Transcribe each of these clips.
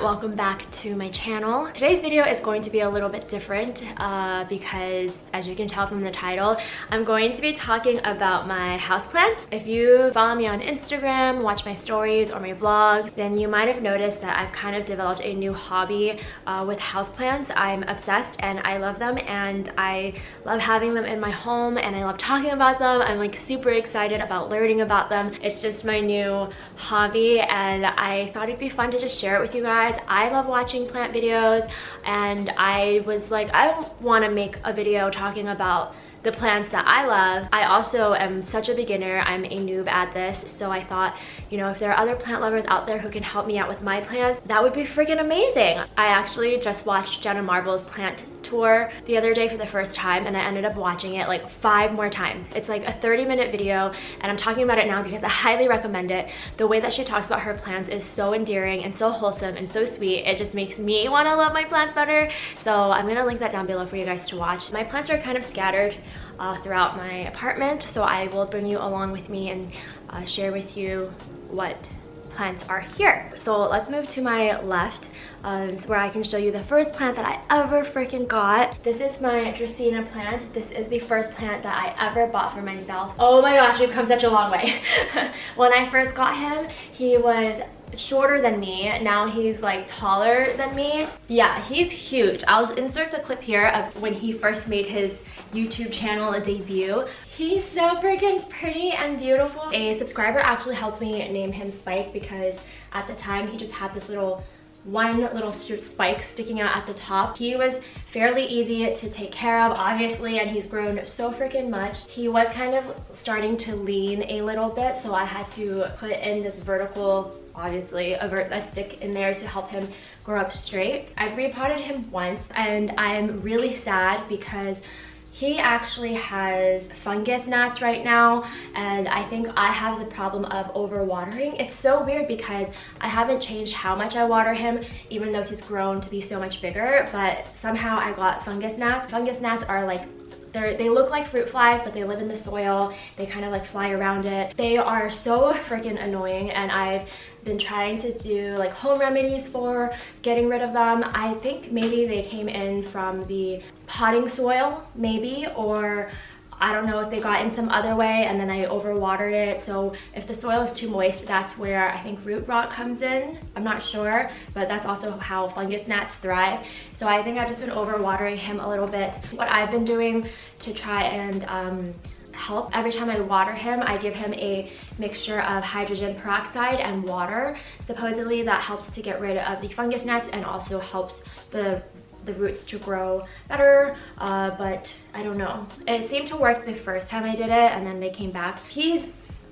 welcome back to my channel. Today's video is going to be a little bit different because, as you can tell from the title, I'm going to be talking about my houseplants. If you follow me on Instagram, watch my stories or my vlogs, then you might have noticed that I've kind of developed a new hobby with houseplants. I'm obsessed and I love them, and I love having them in my home, and I love talking about them. I'm like super excited about learning about them. It's just my new hobby, and I thought it'd be fun to just share it with you guys. I love watching plant videos, and I was like, I want to make a video talking about the plants that I love. I also am such a beginner. I'm a noob at this, so I thought, you know, if there are other plant lovers out there who can help me out with my plants, that would be freaking amazing. I actually just watched Jenna Marbles' plant tour the other day for the first time, and I ended up watching it like 5 more times. It's like a 30-minute video, and I'm talking about it now because I highly recommend it. The way that she talks about her plants is so endearing and so wholesome and so sweet. It just makes me want to love my plants better. So I'm gonna link that down below for you guys to watch. My plants are kind of scattered throughout my apartment, so I will bring you along with me and share with you what plants are here. So let's move to my left, where I can show you the first plant that I ever freaking got. This is my dracena plant. This is the first plant that I ever bought for myself. Oh my gosh, we've come such a long way. When I first got him, he was shorter than me. Now he's like taller than me. Yeah, he's huge. I'll insert the clip here of when he first made his YouTube channel a debut. He's so freaking pretty and beautiful. A subscriber actually helped me name him Spike because at the time he just had this one little spike sticking out at the top. He was fairly easy to take care of, obviously, and he's grown so freaking much. He was kind of starting to lean a little bit, so I had to put in this vertical, obviously, a stick in there to help him grow up straight. I've repotted him once, and I'm really sad because he actually has fungus gnats right now, and I think I have the problem of overwatering. It's so weird because I haven't changed how much I water him, even though he's grown to be so much bigger, but somehow I got fungus gnats. Fungus gnats are like, they look like fruit flies, but they live in the soil. They kind of like fly around it. They are so freaking annoying, and I've been trying to do like home remedies for getting rid of them. I think maybe they came in from the potting soil, maybe, or I don't know if they got in some other way and then I overwatered it. So if the soil is too moist, that's where I think root rot comes in. I'm not sure, but that's also how fungus gnats thrive. So I think I've just been overwatering him a little bit. What I've been doing to try and help, every time I water him, I give him a mixture of hydrogen peroxide and water. Supposedly that helps to get rid of the fungus gnats and also helps the roots to grow better, but I don't know. It seemed to work the first time I did it, and then they came back. He's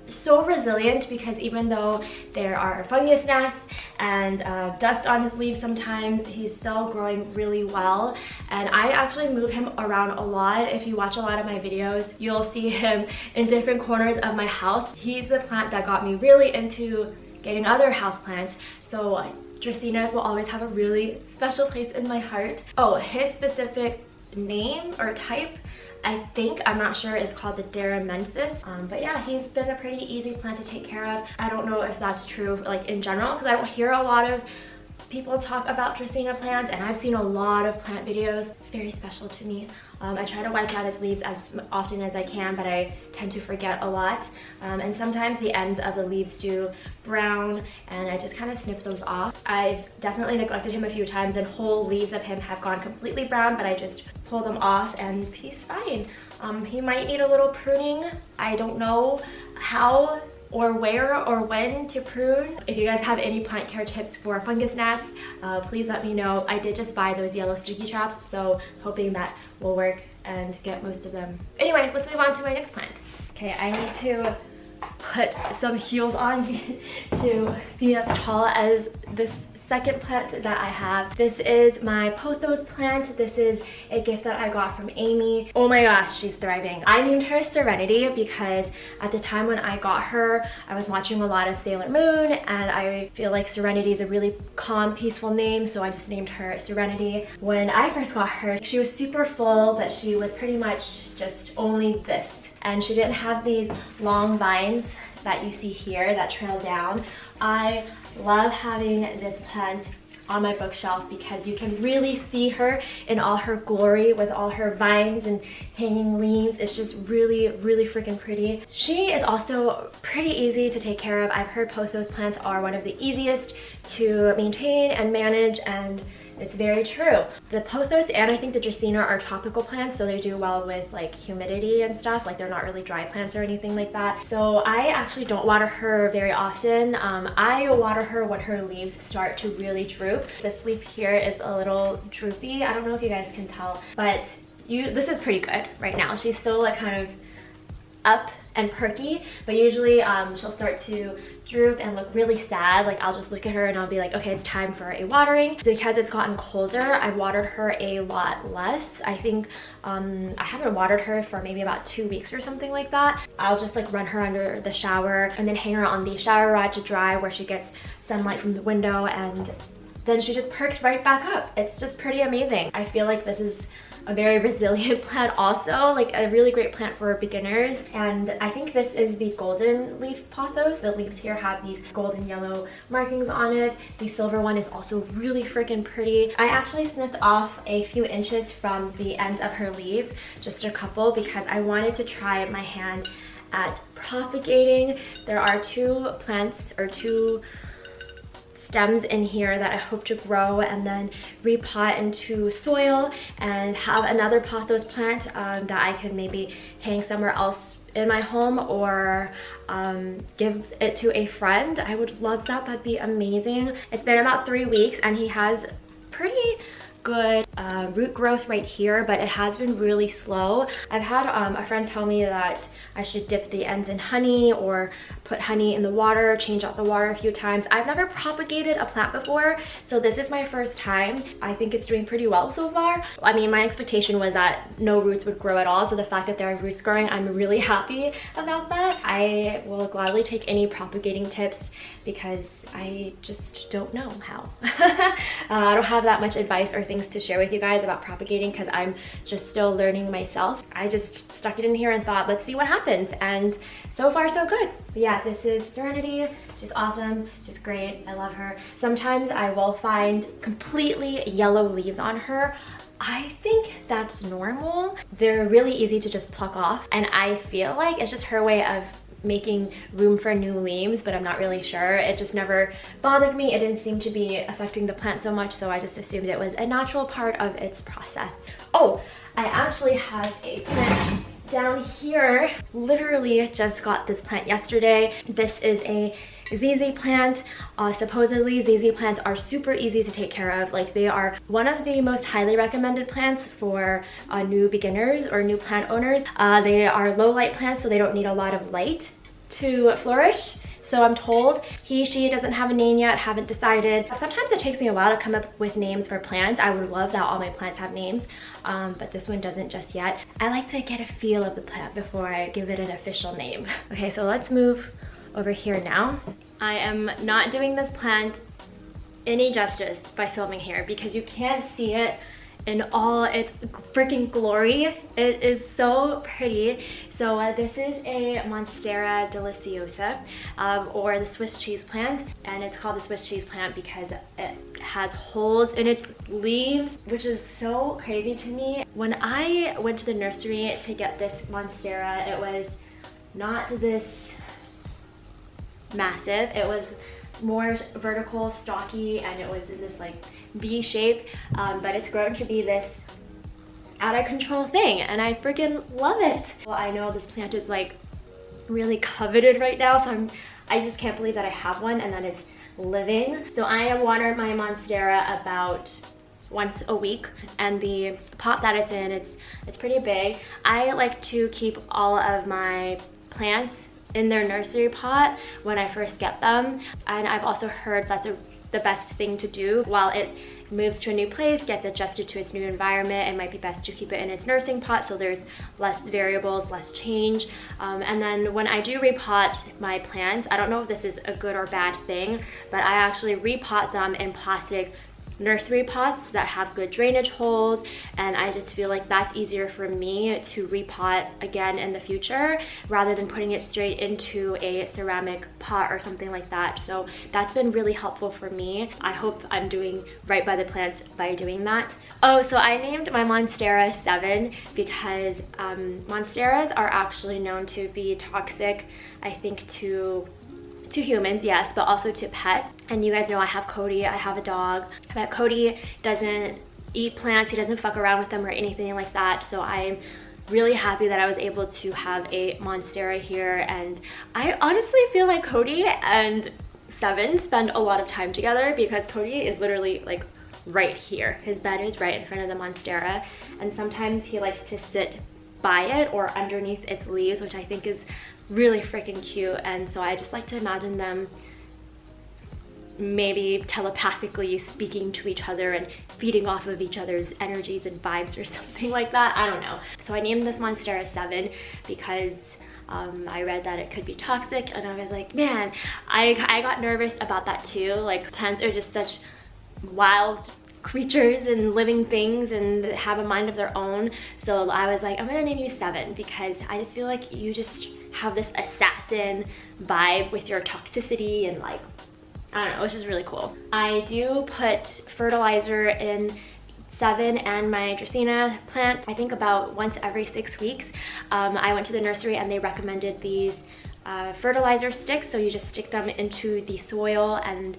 so resilient because even though there are fungus gnats and dust on his leaves sometimes, he's still growing really well. And I actually move him around a lot. If you watch a lot of my videos, you'll see him in different corners of my house. He's the plant that got me really into getting other houseplants, so dracenas will always have a really special place in my heart. Oh, his specific name or type, I'm not sure, is called the deremensis. But yeah, he's been a pretty easy plant to take care of. I don't know if that's true like in general, because I don't hear a lot of people talk about dracena plants, and I've seen a lot of plant videos. It's very special to me. I try to wipe out its leaves as often as I can, but I tend to forget a lot. And sometimes the ends of the leaves do brown, and I just kind of snip those off. I've definitely neglected him a few times, and whole leaves of him have gone completely brown, but I just pull them off and he's fine. He might need a little pruning. I don't know how or where or when to prune. If you guys have any plant care tips for fungus gnats, please let me know. I did just buy those yellow sticky traps, so hoping that will work and get most of them. Anyway, let's move on to my next plant. Okay, I need to put some heels on to be as tall as this second plant that I have. This is my pothos plant. This is a gift that I got from Amy. Oh my gosh, she's thriving. I named her Serenity because at the time when I got her, I was watching a lot of Sailor Moon, and I feel like Serenity is a really calm, peaceful name, so I just named her Serenity. When I first got her, she was super full, but she was pretty much just only this. And she didn't have these long vines that you see here that trail down. I love having this plant on my bookshelf because you can really see her in all her glory with all her vines and hanging leaves. It's just really, really freaking pretty. She is also pretty easy to take care of. I've heard pothos plants are one of the easiest to maintain and manage, and it's very true. The pothos and I think the dracena are tropical plants, so they do well with like humidity and stuff. Like they're not really dry plants or anything like that. So I actually don't water her very often. I water her when her leaves start to really droop. This leaf here is a little droopy. I don't know if you guys can tell, but this is pretty good right now. She's still like kind of up and perky, but usually she'll start to droop and look really sad. Like I'll just look at her and I'll be like, okay, it's time for a watering. Because it's gotten colder, I've watered her a lot less. I think I haven't watered her for maybe about 2 weeks or something like that. I'll just like run her under the shower and then hang her on the shower rod to dry where she gets sunlight from the window, and then she just perks right back up. It's just pretty amazing. I feel like this is a very resilient plant also, like a really great plant for beginners. And I think this is the golden leaf pothos. The leaves here have these golden yellow markings on it. The silver one is also really freaking pretty. I actually snipped off a few inches from the ends of her leaves, just a couple, because I wanted to try my hand at propagating. There are two plants or two stems in here that I hope to grow and then repot into soil and have another pothos plant that I could maybe hang somewhere else in my home or give it to a friend. I would love that. That'd be amazing. It's been about 3 weeks and he has pretty good root growth right here, but it has been really slow. I've had a friend tell me that I should dip the ends in honey or put honey in the water, change out the water a few times. I've never propagated a plant before, so this is my first time. I think it's doing pretty well so far. I mean, my expectation was that no roots would grow at all, so the fact that there are roots growing, I'm really happy about that. I will gladly take any propagating tips because I just don't know how. I don't have that much advice or things to share with you guys about propagating because I'm just still learning myself. I just stuck it in here and thought, let's see what happens, and so far so good. But yeah, this is Serenity. She's awesome. She's great. I love her. Sometimes I will find completely yellow leaves on her. I think that's normal. They're really easy to just pluck off, and I feel like it's just her way of making room for new leaves, but I'm not really sure. It just never bothered me. It didn't seem to be affecting the plant so much, so I just assumed it was a natural part of its process. Oh, I actually have a plant down here. Literally just got this plant yesterday. This is a ZZ plant. Supposedly ZZ plants are super easy to take care of. Like they are one of the most highly recommended plants for new beginners or new plant owners. They are low light plants, so they don't need a lot of light to flourish. So I'm told. She doesn't have a name yet, haven't decided. Sometimes it takes me a while to come up with names for plants. I would love that all my plants have names, but this one doesn't just yet. I like to get a feel of the plant before I give it an official name. Okay, so let's move over here now. I am not doing this plant any justice by filming here because you can't see it in all its freaking glory. It is so pretty. So this is a Monstera deliciosa, or the Swiss cheese plant, and it's called the Swiss cheese plant because it has holes in its leaves, which is so crazy to me. When I went to the nursery to get this Monstera, it was not this massive. It was more vertical, stocky, and it was in this like V shape, but it's grown to be this out of control thing, and I freaking love it. Well, I know this plant is like really coveted right now, so I just can't believe that I have one and that it's living. So I water my Monstera about once a week, and the pot that it's in, it's pretty big. I like to keep all of my plants in their nursery pot when I first get them, and I've also heard that's the best thing to do while it moves to a new place, gets adjusted to its new environment. It might be best to keep it in its nursing pot so there's less variables, less change. And then when I do repot my plants, I don't know if this is a good or bad thing, but I actually repot them in plastic nursery pots that have good drainage holes, and I just feel like that's easier for me to repot again in the future rather than putting it straight into a ceramic pot or something like that. So that's been really helpful for me. I hope I'm doing right by the plants by doing that. Oh, so I named my monstera 7 because monsteras are actually known to be toxic, I think, to humans, yes, but also to pets. And you guys know I have Cody, I have a dog, but Cody doesn't eat plants, he doesn't fuck around with them or anything like that. So I'm really happy that I was able to have a monstera here, and I honestly feel like Cody and 7 spend a lot of time together because Cody is literally like right here. His bed is right in front of the monstera, and sometimes he likes to sit by it or underneath its leaves, which I think is really freaking cute. And so I just like to imagine them maybe telepathically speaking to each other and feeding off of each other's energies and vibes or something like that. I don't know. So I named this monstera 7 because I read that it could be toxic, and I was like, man, I got nervous about that too. Like, plants are just such wild creatures and living things and have a mind of their own. So I was like, I'm gonna name you 7 because I just feel like you just have this assassin vibe with your toxicity, and like, I don't know, it's just really cool. I do put fertilizer in 7 and my dracena plant, I think about once every 6 weeks. I went to the nursery and they recommended these fertilizer sticks. So you just stick them into the soil and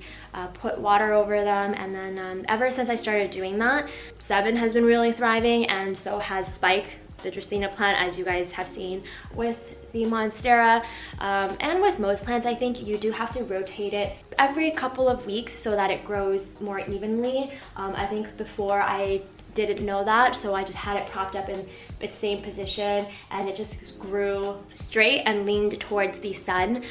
put water over them, and then ever since I started doing that, 7 has been really thriving, and so has Spike, the dracena plant, as you guys have seen with the monstera. And with most plants, I think you do have to rotate it every couple of weeks so that it grows more evenly. I think before I didn't know that, so I just had it propped up in its same position, and it just grew straight and leaned towards the sun,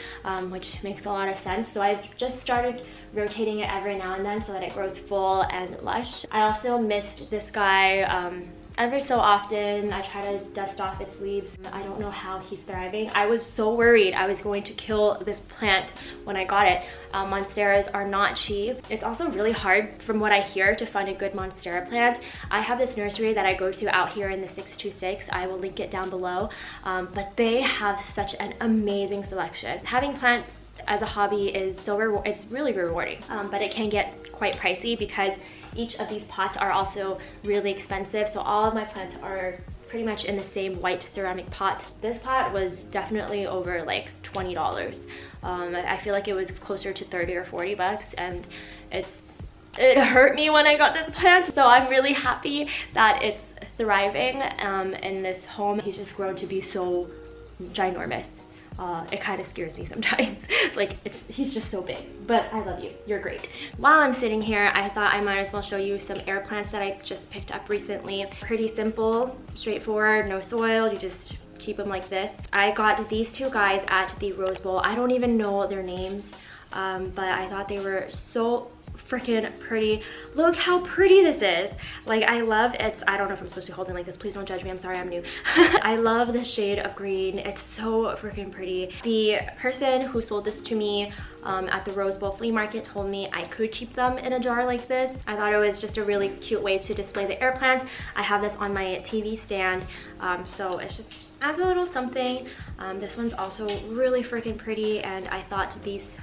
which makes a lot of sense. So I've just started rotating it every now and then so that it grows full and lush. I also missed this guy every so often. I try to dust off its leaves. I don't know how he's thriving. I was so worried I was going to kill this plant when I got it. Monsteras are not cheap. It's also really hard, from what I hear, to find a good monstera plant. I have this nursery that I go to out here in the 626. I will link it down below. But they have such an amazing selection. Having plants as a hobby is it's really rewarding, but it can get quite pricey because each of these pots are also really expensive. So all of my plants are pretty much in the same white ceramic pot. This pot was definitely over like $20. I feel like it was closer to 30 or 40 bucks, and it hurt me when I got this plant. So I'm really happy that it's thriving in this home. He's just grown to be so ginormous. It kind of scares me sometimes. Like, he's just so big, but I love you, you're great. While I'm sitting here, I thought I might as well show you some air plants that I just picked up recently. Pretty simple, straightforward, no soil, you just keep them like this. I got these 2 guys at the Rose Bowl. I don't even know their names, but I thought they were so freaking pretty. Look how pretty this is. Like, I love it. I don't know if I'm supposed to be holding like this, please don't judge me, I'm sorry, I'm new. I love the shade of green, it's so freaking pretty. The person who sold this to me at the Rose Bowl flea market told me I could keep them in a jar like this. I thought it was just a really cute way to display the air plants. I have this on my TV stand, so it's just adds a little something. This one's also really freaking pretty, and I thought these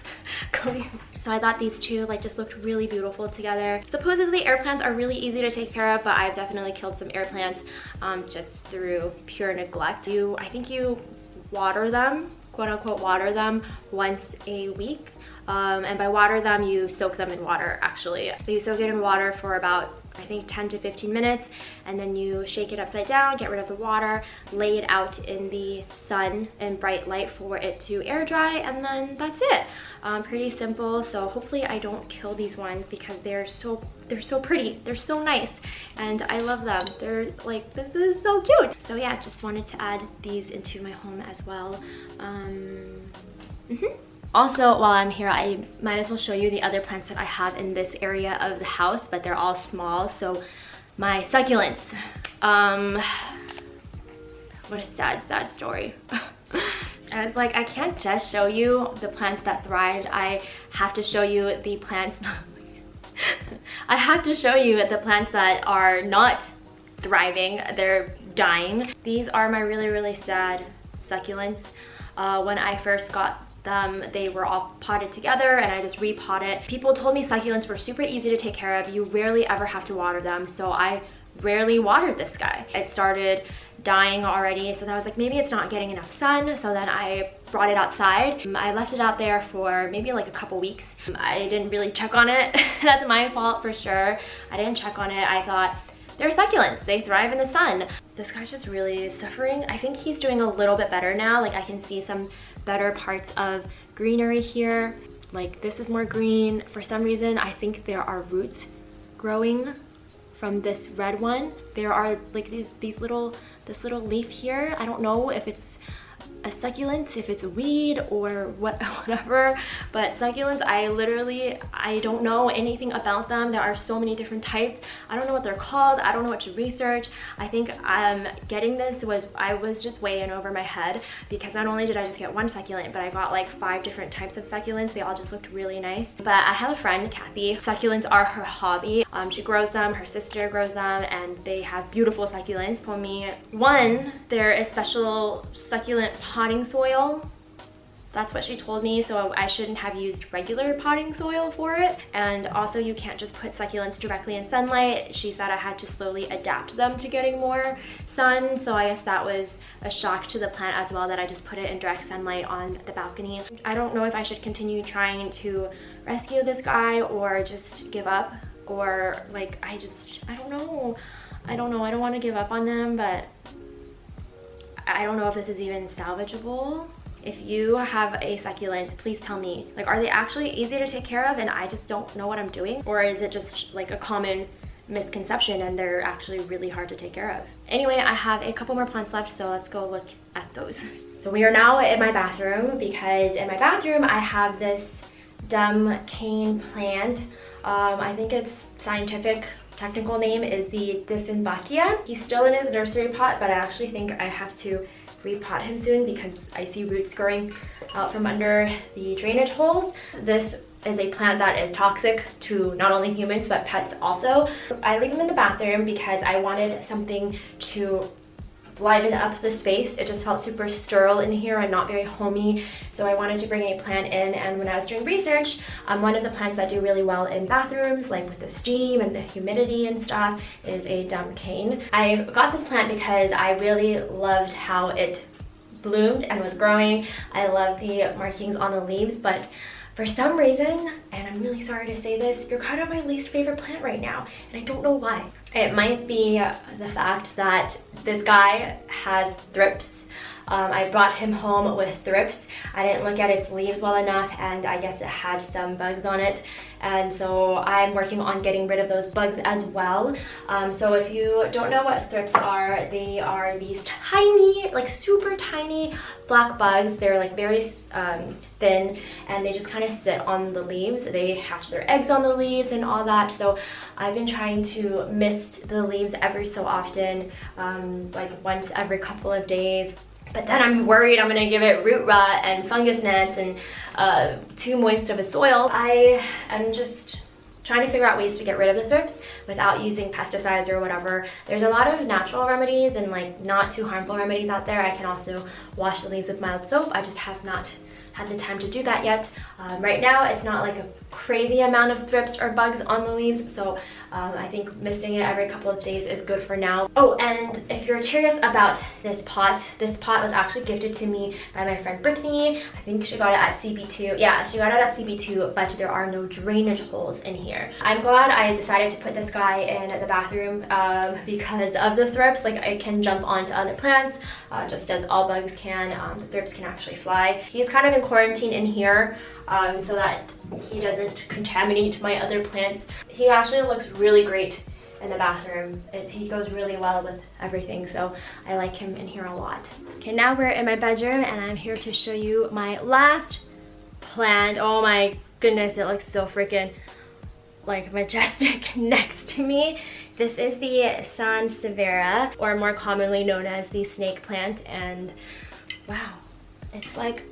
so I thought these 2 like just looked really beautiful together. Supposedly air plants are really easy to take care of, but I've definitely killed some air plants just through pure neglect. I think you water them, quote unquote water them, once a week. And by water them, you soak them in water actually. So you soak it in water for about, I think, 10 to 15 minutes, and then you shake it upside down, get rid of the water, lay it out in the sun in bright light for it to air dry, and then that's it. Pretty simple. So hopefully I don't kill these ones because they're so pretty, they're so nice, and I love them. They're like, this is so cute. So yeah, just wanted to add these into my home as well. Also, while I'm here, I might as well show you the other plants that I have in this area of the house, but they're all small. So my succulents, what a sad story. I was like, I can't just show you the plants that thrived, I have to show you the plants I have to show you the plants that are not thriving, they're dying. These are my really sad succulents. When I first got them, they were all potted together and I just repotted. People told me succulents were super easy to take care of. You rarely ever have to water them, so I rarely watered this guy. It started dying already, so then I was like, maybe it's not getting enough sun, so then I brought it outside. I left it out there for maybe like a couple weeks. I didn't really check on it. That's my fault for sure. I didn't check on it. I thought, they're succulents, they thrive in the sun. This guy's just really suffering. I think he's doing a little bit better now. Like I can see some better parts of greenery here. Like this is more green. For some reason, I think there are roots growing from this red one. There are like this little leaf here. I don't know if it's a succulent, if it's a weed or whatever, but succulents, I don't know anything about them. There are so many different types. I don't know what they're called. I don't know what to research. I think getting this I was just way in over my head, because not only did I just get one succulent, but I got like 5 different types of succulents. They all just looked really nice. But I have a friend, Kathy. Succulents are her hobby. She grows them, her sister grows them, and they have beautiful succulents. Told me, one, there is special succulent potting soil. That's what she told me, so I shouldn't have used regular potting soil for it. And also you can't just put succulents directly in sunlight. She said I had to slowly adapt them to getting more sun, so I guess that was a shock to the plant as well, that I just put it in direct sunlight on the balcony. I don't know if I should continue trying to rescue this guy or just give up, or like I don't know. I don't want to give up on them, but I don't know if this is even salvageable. If you have a succulent, please tell me. Like, are they actually easy to take care of and I just don't know what I'm doing? Or is it just like a common misconception and they're actually really hard to take care of? Anyway, I have a couple more plants left, so let's go look at those. So we are now in my bathroom, because in my bathroom I have this dumb cane plant. I think its technical name is the dieffenbachia. He's still in his nursery pot, but I actually think I have to repot him soon because I see roots growing out from under the drainage holes. This is a plant that is toxic to not only humans but pets also. I leave him in the bathroom because I wanted something to liven up the space. It just felt super sterile in here and not very homey, so I wanted to bring a plant in. And when I was doing research, one of the plants that do really well in bathrooms, like with the steam and the humidity and stuff, is a dumb cane. I got this plant because I really loved how it bloomed and was growing. I love the markings on the leaves, but for some reason, and I'm really sorry to say this, you're kind of my least favorite plant right now, and I don't know why. It might be the fact that this guy has thrips. I brought him home with thrips. I didn't look at its leaves well enough, and I guess it had some bugs on it. And so I'm working on getting rid of those bugs as well. So if you don't know what thrips are, they are these tiny, like super tiny black bugs. They're like very thin, and they just kind of sit on the leaves. They hatch their eggs on the leaves and all that. So I've been trying to mist the leaves every so often, like once every couple of days. But then I'm worried I'm gonna give it root rot and fungus gnats and too moist of a soil. I am just trying to figure out ways to get rid of the thrips without using pesticides or whatever. There's a lot of natural remedies and like not too harmful remedies out there. I can also wash the leaves with mild soap. I just have not had the time to do that yet. Right now it's not like a crazy amount of thrips or bugs on the leaves, so I think misting it every couple of days is good for now. Oh, and if you're curious about this pot was actually gifted to me by my friend Brittany. I think she got it at CB2. Yeah, she got it at CB2, but there are no drainage holes in here. I'm glad I decided to put this guy in the bathroom because of the thrips. Like, it can jump onto other plants, just as all bugs can. The thrips can actually fly. He's kind of in quarantine in here, so that he doesn't contaminate my other plants. He actually looks really great in the bathroom. He goes really well with everything, so I like him in here a lot. Okay, now we're in my bedroom and I'm here to show you my last plant. Oh my goodness, it looks so freaking like majestic next to me. This is the sansevieria, or more commonly known as the snake plant, and wow, it's like,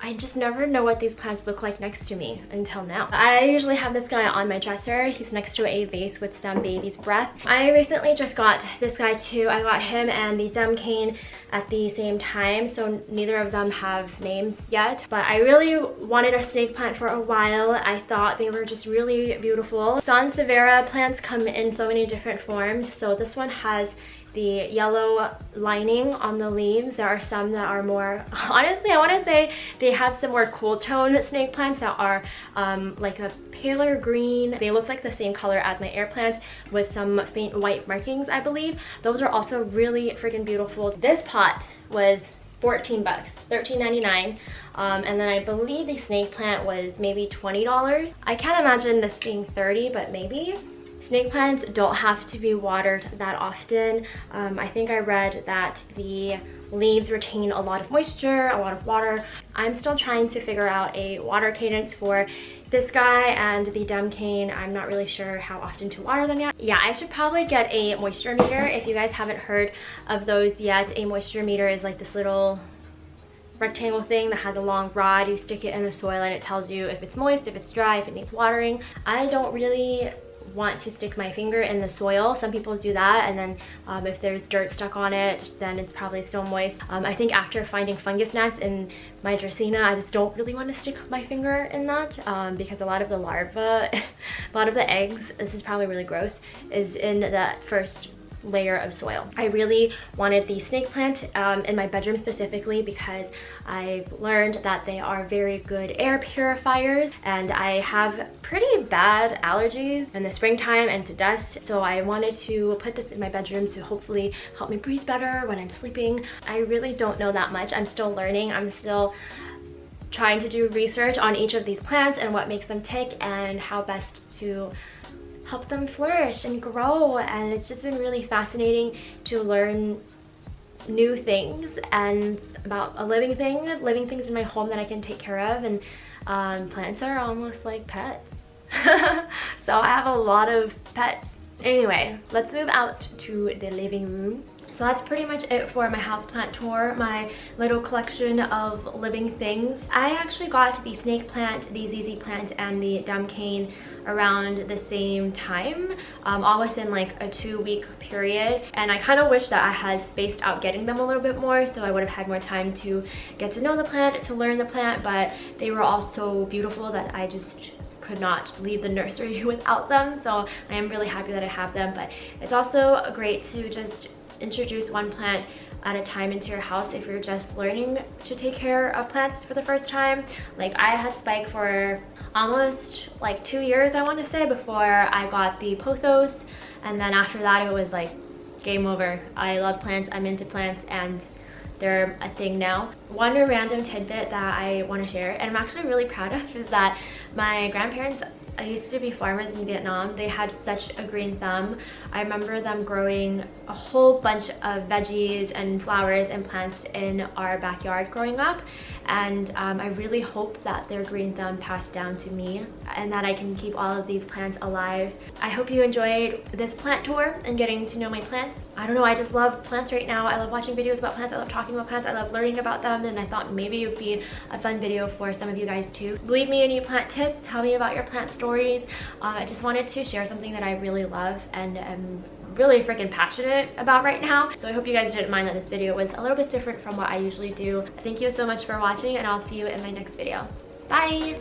I just never know what these plants look like next to me until now. I usually have this guy on my dresser. He's next to a vase with some baby's breath. I recently just got this guy too. I got him and the Dem cane at the same time, so neither of them have names yet. But I really wanted a snake plant for a while. I thought they were just really beautiful. Sansevieria plants come in so many different forms. So this one has the yellow lining on the leaves. There are some that are more, honestly, I want to say they have some more cool tone snake plants that are like a paler green. They look like the same color as my air plants with some faint white markings, I believe. Those are also really freaking beautiful. This pot was 14 bucks, $13.99, and then I believe the snake plant was maybe $20. I can't imagine this being 30, but maybe. Snake plants don't have to be watered that often. I think I read that the leaves retain a lot of moisture, a lot of water. I'm still trying to figure out a water cadence for this guy and the Dem cane. I'm not really sure how often to water them yet. Yeah, I should probably get a moisture meter. If you guys haven't heard of those yet, a moisture meter is like this little rectangle thing that has a long rod. You stick it in the soil and it tells you if it's moist, if it's dry, if it needs watering. I don't really want to stick my finger in the soil. Some people do that, and then if there's dirt stuck on it, then it's probably still moist. I think after finding fungus gnats in my dracena, I just don't really want to stick my finger in that because a lot of the larvae, a lot of the eggs, this is probably really gross, is in that first layer of soil. I really wanted the snake plant in my bedroom specifically because I've learned that they are very good air purifiers, and I have pretty bad allergies in the springtime and to dust, so I wanted to put this in my bedroom to hopefully help me breathe better when I'm sleeping. I really don't know that much. I'm still learning. I'm still trying to do research on each of these plants and what makes them tick and how best to help them flourish and grow, and it's just been really fascinating to learn new things and about a living things in my home that I can take care of, and plants are almost like pets. So I have a lot of pets. Anyway, let's move out to the living room. So that's pretty much it for my houseplant tour, my little collection of living things. I actually got the snake plant, the ZZ plant, and the Dem cane around the same time, all within like a 2-week period. And I kind of wish that I had spaced out getting them a little bit more, so I would have had more time to get to know the plant, to learn the plant, but they were all so beautiful that I just could not leave the nursery without them. So I am really happy that I have them, but it's also great to just introduce one plant at a time into your house if you're just learning to take care of plants for the first time. Like I had Spike for almost like 2 years, I want to say, before I got the pothos, and then after that it was like game over. I love plants, I'm into plants, and they're a thing now. One random tidbit that I want to share, and I'm actually really proud of, is that my grandparents used to be farmers in Vietnam. They had such a green thumb. I remember them growing a whole bunch of veggies and flowers and plants in our backyard growing up, and I really hope that their green thumb passed down to me and that I can keep all of these plants alive. I hope you enjoyed this plant tour and getting to know my plants. I don't know, I just love plants right now. I love watching videos about plants, I love talking about plants, I love learning about them, and I thought maybe it would be a fun video for some of you guys too. Leave me any plant tips, tell me about your plant stories. I just wanted to share something that I really love and am really freaking passionate about right now. So I hope you guys didn't mind that this video was a little bit different from what I usually do. Thank you so much for watching, and I'll see you in my next video. Bye!